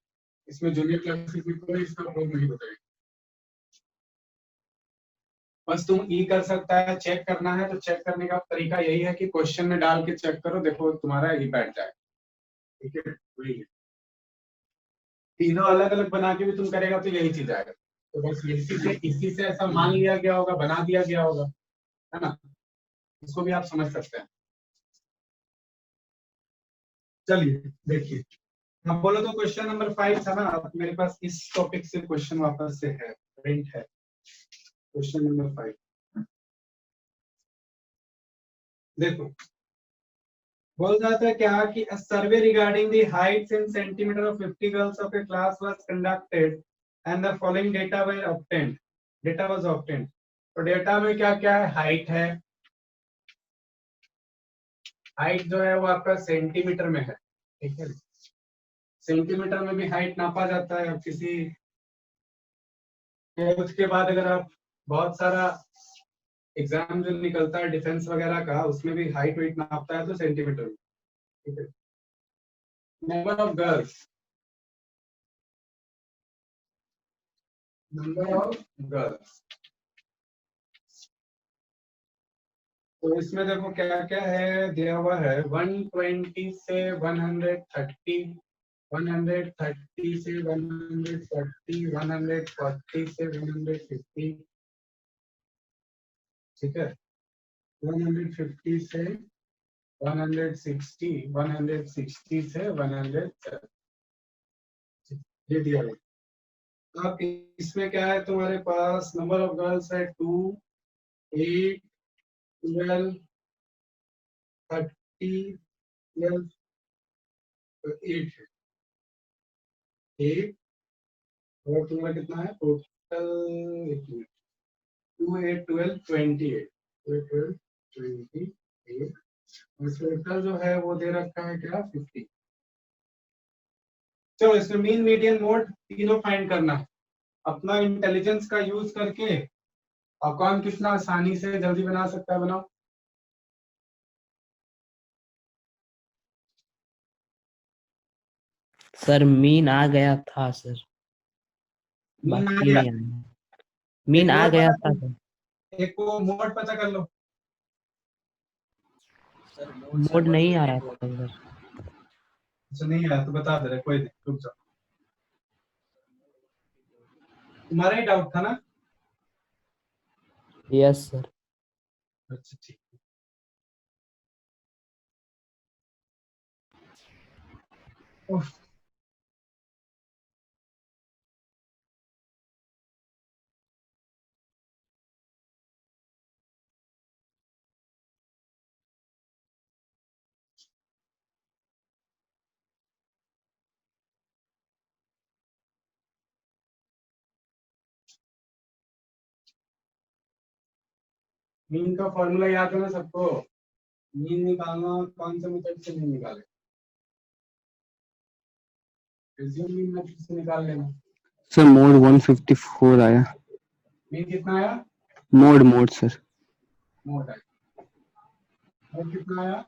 इसमें जूनियर क्लासेस में कोई इसका प्रूफ नहीं बताएगा। बस तुम ई कर सकता है, चेक करना है तो चेक करने का तरीका यही है कि क्वेश्चन में डाल के चेक करो, देखो तुम्हारा ई बैठ जाए, ठीक है। वही है, तीनों अलग अलग बना के भी तुम करेगा तो यही चीज आएगा। तो बस इसी से ऐसा मान लिया गया होगा, बना दिया गया होगा, है ना। इसको भी आप समझ सकते हैं। चलिए देखिए, हाँ बोलो तो क्वेश्चन नंबर 5 था ना। अब मेरे पास इस टॉपिक से क्वेश्चन वापस से है, प्रिंट है क्वेश्चन नंबर 5। देखो बोल जाता है क्या कि a survey regarding the heights in centimeter of 50 girls of a class was conducted and the following data were obtained. Data was obtained. तो डेटा में क्या क्या है, हाइट है, हाइट जो है वो आपका सेंटीमीटर में है, ठीक है। सेंटीमीटर में भी हाइट नापा जाता है। अब किसी उसके बाद अगर आप बहुत सारा एग्जाम जो निकलता है डिफेंस वगैरह का, उसमें भी हाइट वेट नापता है तो सेंटीमीटर में, ठीक है। Number of girls, number of girls, तो इसमें देखो क्या क्या है दिया हुआ है। 120 से 130, 130 से 140, 140 से 150, ठीक है। 150 से 160, 160 से 100, ये दिया हुआ। अब इसमें क्या है तुम्हारे पास, नंबर ऑफ गर्ल्स है 2, 8, 12, 30, 12, 8 है, 8 और तुम्हारा कितना है टोटल, 2, 8, 12, 28, 12, 28, और टोटल जो है वो दे रखा है क्या 50। चलो इसमें मीन मीडियन मोड तीनों फाइंड करना है अपना इंटेलिजेंस का यूज करके। और कौन कितना आसानी से जल्दी बना सकता है, बनाओ। सर मीन आ गया था सर, मीन आ बाकी गया, नहीं आया। मीन एक आ और गया पता था कर, सर, एक को मोड पता कर लो। सर मोड नहीं आया था सर। अच्छा नहीं आया तो बता दे रहे, कोई नहीं, रुक जाओ। तुम्हारा ही डाउट था ना। Yes sir. अच्छा ठीक है। उफ, मीन का फॉर्मूला याद है ना सबको। मीन निकालना कौन से मेथड से मीन निकाले, रिज्यूम मीन मेथड से निकाल लेना। सर मोड 154 आया। मीन कितना आया, मोड सर। मोड आया, मोड कितना आया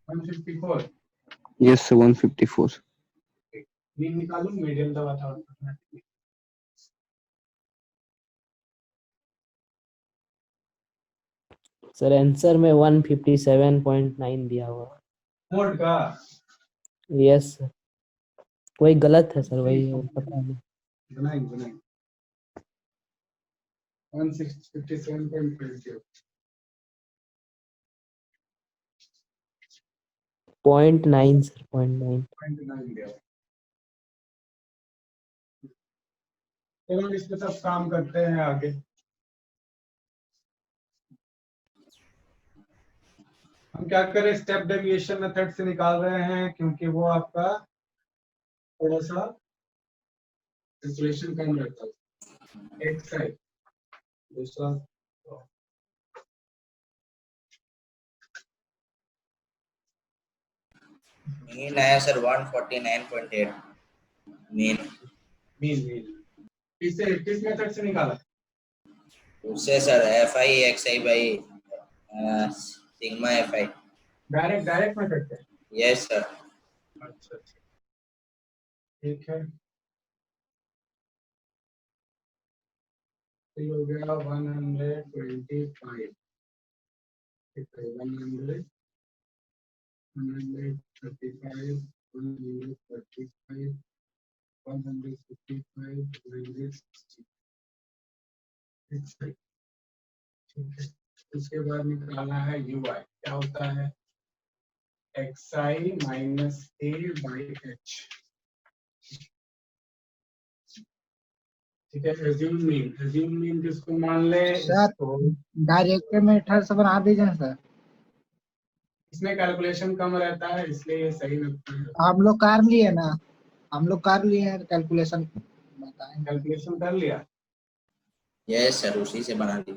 154। Yes sir 154। मीन निकालो, मीडियम दबा था। सर आंसर में 157.9 दिया हुआ। मोड का यस सर, कोई गलत है सर, वही है, पता नहीं। बनाएंगे 157.20, 0.9 सर, 0.9। 0.9 दिया। चलो इस पे सब काम करते हैं आगे। हम क्या करें, स्टेप डेविएशन मेथड से निकाल रहे हैं क्योंकि वो आपका थोड़ा सा सिचुएशन कम रहता है। एक साइड दूसरा, मीन आया सर 149.8 मीन। मीन मीन किस मेथड से निकाला, उससे sir F I x I by sigma F I. Direct में करते हैं। Yes sir. अच्छा अच्छा ठीक है, तो ये हो गया 125, ठीक है 100 135 135 155 160, ठीक है। उसके बाद निकालना है ui, क्या होता है xi minus a by h, ठीक है। एज्यूम मीन किसको मान ले, सर इसको। डायरेक्ट मेथड से बना दीजिए सर। इसमें कैलकुलेशन कम रहता है इसलिए ये सही लगता है। हम लोग कर लिए ना, हम लोग कर लिए हैं कैलकुलेशन, बताएं। कैलकुलेशन कर लिया, यस सर, उसी से बना दी।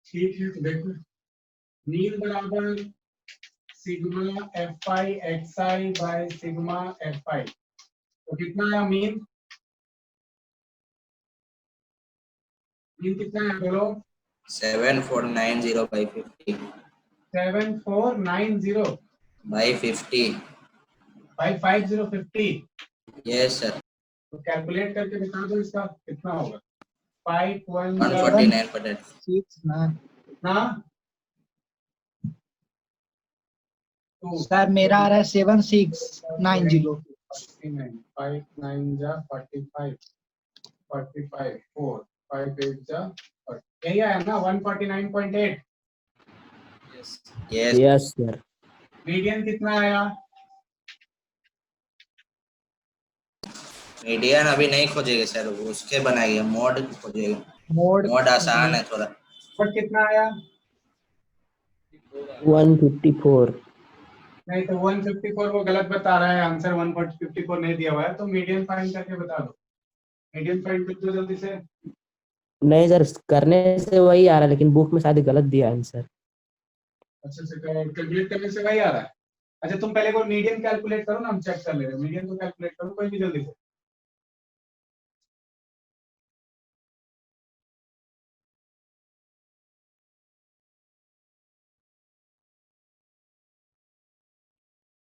ठीक है। तो देखो मीन बराबर sigma F I x I by sigma F I, तो कितना आया मीन? मीन कितना है बोलो? 7490 by 50 7490 by 50। By 5050। Yes sir. तो कैलकुलेट करके बता दो इसका कितना होगा। 5 1 149.8। 6 ना सर मेरा आ रहा है 7690। 5 9 जा 45 45 4 5 8 जा 40, यही आया ना 149.8। Yes yes sir. मीडियन कितना आया? मीडियन अभी नहीं खोजेंगे सर, वो उसके बनाएंगे, मोड खोजेंगे। मोड मोड आसान है थोड़ा। बट कितना आया? 154। नहीं तो 154 वो गलत बता रहा है, आंसर 154 नहीं दिया हुआ है, तो मीडियन फाइंड करके बता दो। मीडियन फाइंड कर दो जल्दी से। नहीं सर, करने से वही आ रहा है, लेकिन बुक में शायद गलत दिया है आंसर। अच्छा से कैलकुलेट करने से वही आ रहा है। अच्छा तुम पहले को मीडियन कैलकुलेट करो ना, हम चेक कर ले रहे हैं। मीडियन को कैलकुलेट करो कोई भी जल्दी से।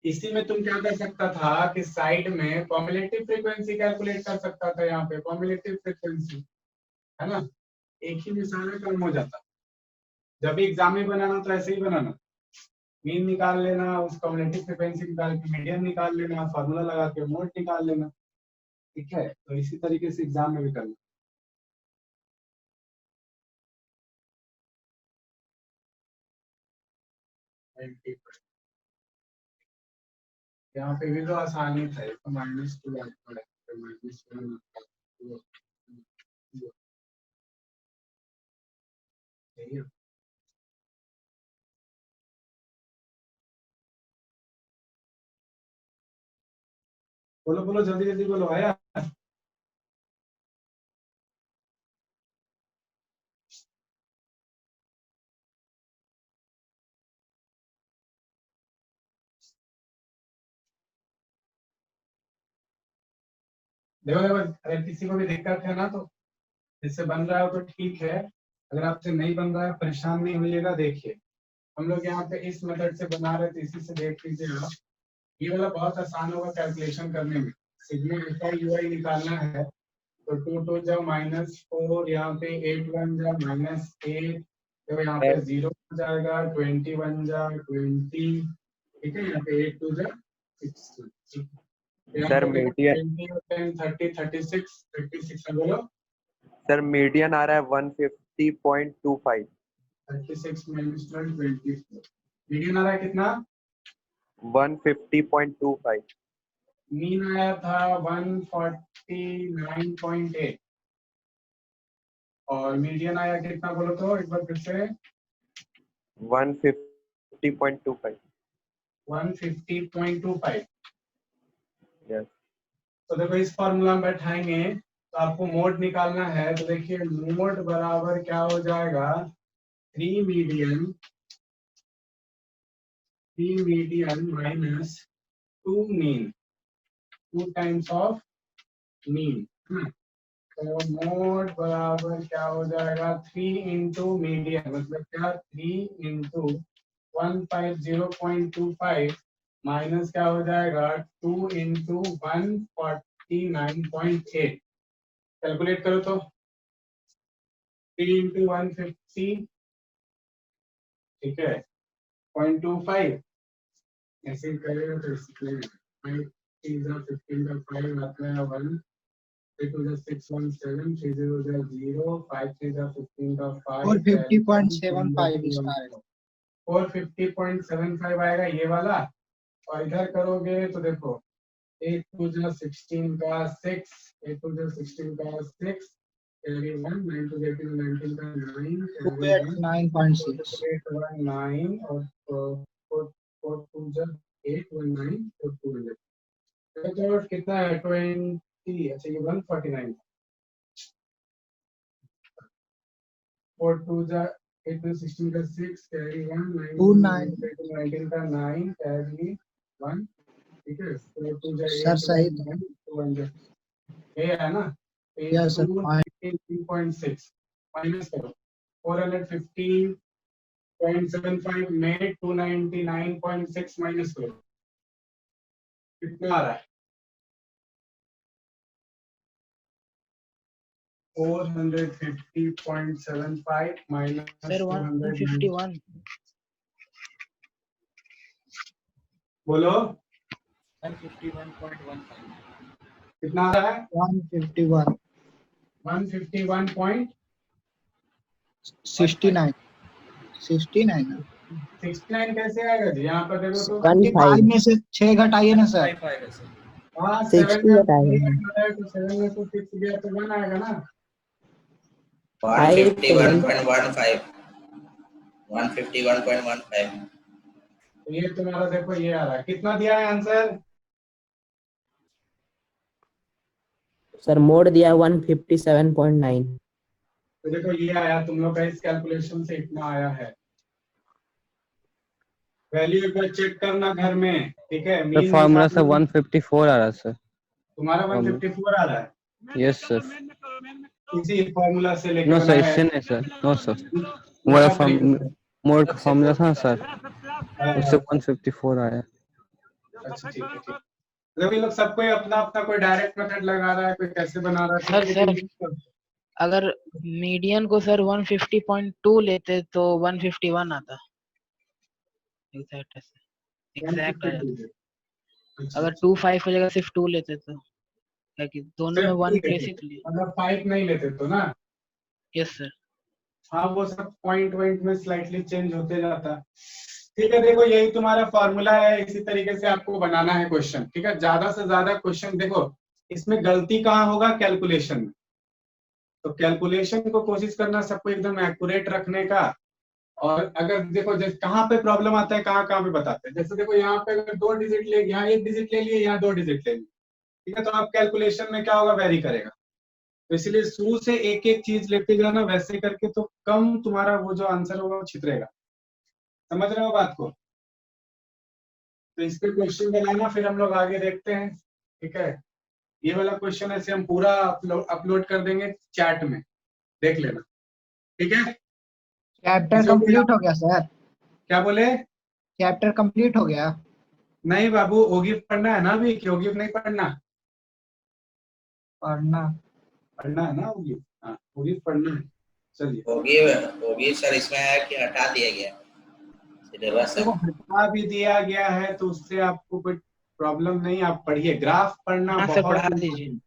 इसी में तुम क्या कर सकता था कि साइड में कॉम्युलेटिव फ्रीक्वेंसी कैलकुलेट कर सकता था। यहाँ पे कॉम्युलेटिव फ्रीक्वेंसी है ना, एक ही में सारा काम हो जाता। जब भी एग्जाम में बनाना तो ऐसे ही बनाना, मीन निकाल लेना, उस कॉम्युलेटिव फ्रीक्वेंसी निकाल के मीडियन निकाल लेना, फार्मूला लगा के मोड निकाल लेना, ठीक है। तो इसी तरीके से एग्जाम में भी करना। यहाँ पे भी तो आसानी था, तो -2 -1 सही है। बोलो बोलो जल्दी जल्दी बोलो आया। देखो देखो, अगर किसी को भी दिक्कत है ना तो इससे बन रहा हो तो ठीक है, अगर आपसे नहीं बन रहा है परेशान नहीं होइएगा। देखिए हम लोग यहाँ पे इस मेथड से बना रहे थे, इसी से देख लीजिएगा। ये वाला बहुत आसान होगा कैलकुलेशन करने में। सिग्मा एफ आई यू आई निकालना है तो 2 2 जा -4, यहाँ पे 8 1 जा -8, तो यहाँ पे 0 हो जाएगा, 21 जा 20, ठीक है। यहाँ पे 8 2 जा 16, ठीक है। सर मीडियन 30 36 36 है बोलो। सर मीडियन आ रहा है 150.25। 36 minus 12 24। मीडियन आ रहा है कितना? 150.25। मीन आया था 149.8 और मीडियन आया कितना बोलो तो एक बार फिर से। 150.25। 150.25। यस। तो देखो इस फॉर्मूला में बैठाएंगे तो आपको मोड निकालना है। तो देखिए मोड बराबर क्या हो जाएगा, 3 median minus 2 mean, 2 times of mean, तो मोड बराबर क्या हो जाएगा 3 इंटू मीडियन, मतलब क्या 3 इंटू 150.25 माइनस क्या हो जाएगा 2 इंटू 149.8। कैलकुलेट करो तो 3 इंटू 150, ठीक है 0.25, ऐसे ही करेगा तो इसमें 5 3 15 का 5 आता है 1, 3 2 617, 3 0 0, 5 3 15 का 5 और 50.75 इसका आएगा। 450.75 आएगा ये वाला। और इधर करोगे तो देखो 8 2 16 का 6, 8 2 16 का 6, कैरी 1, 9 2 18 19 का 9, कैरी 1, 289.6 819 और 4 2 8 19 और 200। तो कितना है 20, अच्छा ये 149, 4 2 8 16 का 6, कैरी 1, 19 का 9, कैरी 1, ठीक है 4 2 सर सही 200, ये है ना। यस सर 18.6 माइनस करो 415.75 में 299.6 माइनस करो, कितना आ रहा है 450.75 माइनस सर 151 बोलो 151.15 कितना आ रहा है 151 151.69 69 कैसे आएगा जी, यहाँ पर देखो तो 25 में से 6 घटाइए ना सर। हाँ 60 7 में बताया 3 है तो 7 में तो 6 गया तो 1 आएगा ना। 151.15 151.15 तो ये तुम्हारा देखो ये आ रहा है, कितना दिया है आंसर सर मोड दिया 157.9। तो देखो ये आया तुम लोग का, इस कैलकुलेशन से इतना आया है। वैल्यू एक बार चेक करना घर में, ठीक है। सर मीन फार्मूला निकालना, से 154 आ रहा है सर। तुम्हारा 154 आ रहा है, यस सर। इसी फॉर्मूला से लेके नो सर बनाया इससे है। नहीं सर, नो सर। दूसरा वो तरीका से। मोड का फार्मूला था ना सर, उससे हाँ, 154 आया। अच्छा ठीक है ठीक। देखो ये लोग सब कोई अपना अपना कोई डायरेक्ट मेथड लगा रहा है, कोई कैसे बना रहा है, सर ठीक है, सर लेकिन अगर मीडियन को सर 150.2 लेते तो 151 आता एग्जैक्ट एग्जैक्ट आ 152 जाता। अच्छा, अगर 25 की जगह सिर्फ 2 लेते तो क्या कि दोनों में सिर्फ 1 2 प्लेस लेते ही तो लिया। मतलब 5 नहीं लेते तो ना। Yes sir. हाँ वो सब पॉइंट में स्लाइटली चेंज होते जाता है। ठीक है देखो यही तुम्हारा फॉर्मूला है, इसी तरीके से आपको बनाना है क्वेश्चन, ठीक है। ज्यादा से ज्यादा क्वेश्चन देखो इसमें गलती कहाँ होगा, कैलकुलेशन में। तो कैलकुलेशन को कोशिश करना सबको एकदम एक्यूरेट रखने का। और अगर देखो जैसे कहाँ पे प्रॉब्लम आता है, कहाँ कहाँ पे बताते हैं, जैसे देखो यहाँ पे अगर 2 डिजिट ले, यहाँ 1 डिजिट ले लिए, यहाँ 2 डिजिट ले लिए, ठीक है। तो आप कैलकुलेशन में क्या होगा, वेरी करेगा। तो इसलिए शुरू से एक एक चीज लेते जाना, वैसे करके तो कम तुम्हारा वो जो आंसर होगा वो छितरेगा। समझ रहे हो बात को। तो इस पे क्वेश्चन बनाना, फिर हम लोग आगे देखते हैं, ठीक है। ये वाला क्वेश्चन ऐसे हम पूरा अपलोड कर देंगे चैट में, देख लेना, ठीक है। चैप्टर किसी को कोई कंप्लीट हो गया सर, क्या बोले, चैप्टर कंप्लीट हो गया। नहीं बाबू ओगिफ पढ़ना है ना अभी, कि ओगिफ नहीं पढ़ना, पढ़ना पढ़ना है ना ओगिफ, हाँ ओगिफ पढ़ना है। चलिए होगी सर, इसमें है कि हटा दिया गया सिलेबस है। देखो हटा भी दिया गया है तो उससे आपको कोई प्रॉब्लम नहीं, आप पढ़िए। ग्राफ पढ़ना हाँ सर बहुत पढ़ा दीजिए। इम्पोर्टेंट।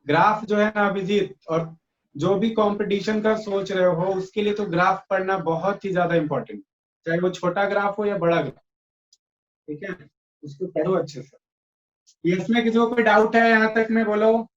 ग्राफ जो है ना अभिजीत, और जो भी कंपटीशन का सोच रहे हो उसके लिए तो ग्राफ पढ़ना बहुत ही ज्यादा इम्पोर्टेंट, चाहे वो छोटा ग्राफ हो या बड़ा ग्राफ, ठीक है। उसको पढ़ो अच्छे से। इसमें किसी को कोई डाउट है यहाँ तक में, बोलो।